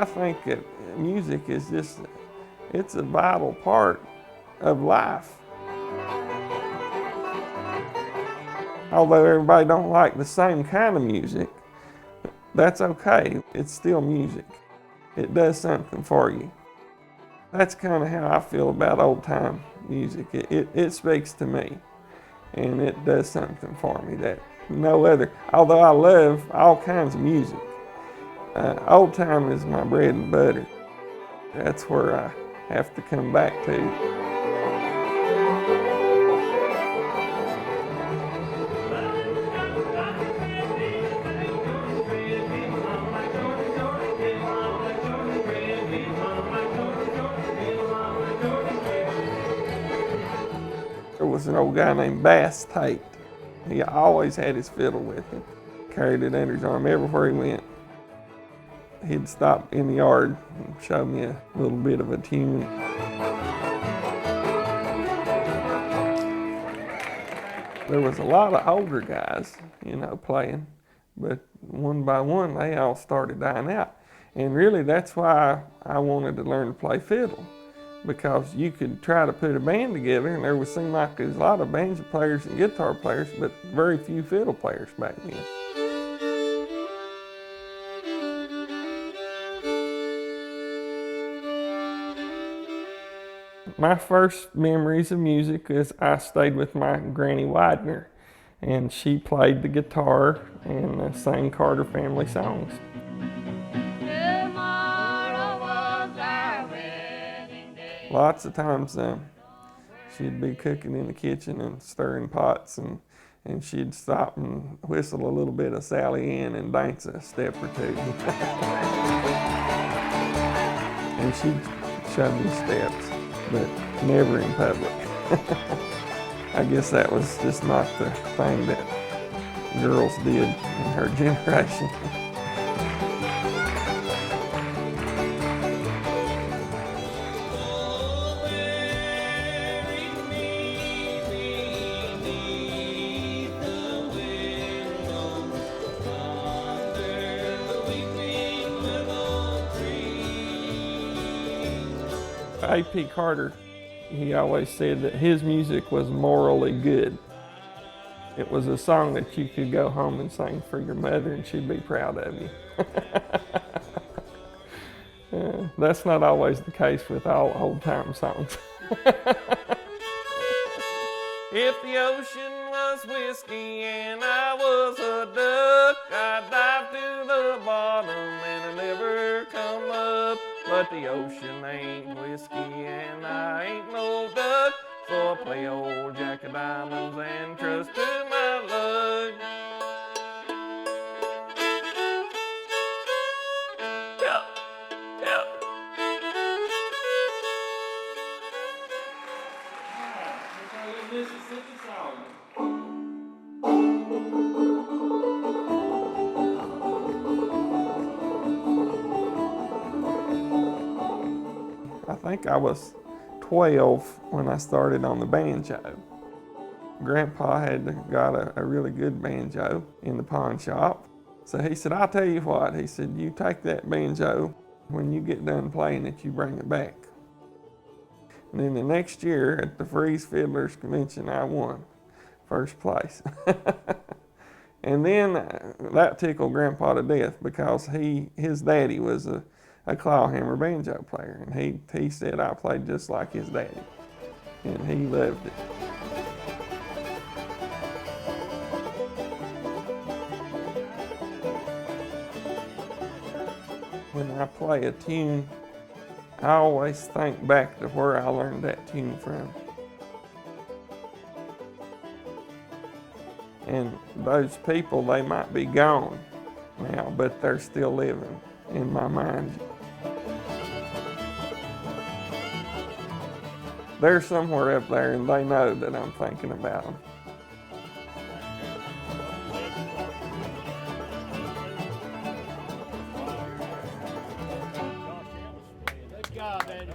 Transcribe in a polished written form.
I think that music is just, it's a vital part of life. Although everybody don't like the same kind of music, that's okay. It's still music. It does something for you. That's kind of how I feel about old time music. It speaks to me, and it does something for me that no other, although I love all kinds of music, old time is my bread and butter. That's where I have to come back to. There was an old guy named Bass Tate. He always had his fiddle with him, carried it under his arm everywhere he went. He'd stop in the yard and show me a little bit of a tune. There was a lot of older guys, playing, but one by one they all started dying out. And really that's why I wanted to learn to play fiddle, because you could try to put a band together and there would seem like there's a lot of banjo players and guitar players, but very few fiddle players back then. My first memories of music is I stayed with my Granny Widener, and she played the guitar and sang Carter family songs. Lots of times she'd be cooking in the kitchen and stirring pots, and she'd stop and whistle a little bit of Sally Ann and dance a step or two. And she'd show me steps, but never in public. I guess that was just not the thing that girls did in her generation. A.P. Carter, he always said that his music was morally good. It was a song that you could go home and sing for your mother and she'd be proud of you. That's not always the case with all old-time songs. If the ocean was whiskey and I was a duck, I'd dive to the bottom and I'd never come up. But the ocean ain't whiskey and I ain't no duck, so I play old Jack of Diamonds and trust to my luck. Yeah, yeah. Mississippi song. I think I was 12 when I started on the banjo. Grandpa had got a really good banjo in the pawn shop. So he said, I'll tell you what, he said, you take that banjo, when you get done playing it, you bring it back. And then the next year at the Freeze Fiddlers Convention, I won first place. And then that tickled Grandpa to death because his daddy was a clawhammer banjo player, and he said I played just like his daddy, and he loved it. When I play a tune, I always think back to where I learned that tune from. And those people, they might be gone now, but they're still living in my mind. They're somewhere up there and they know that I'm thinking about them. Good job, Eddie.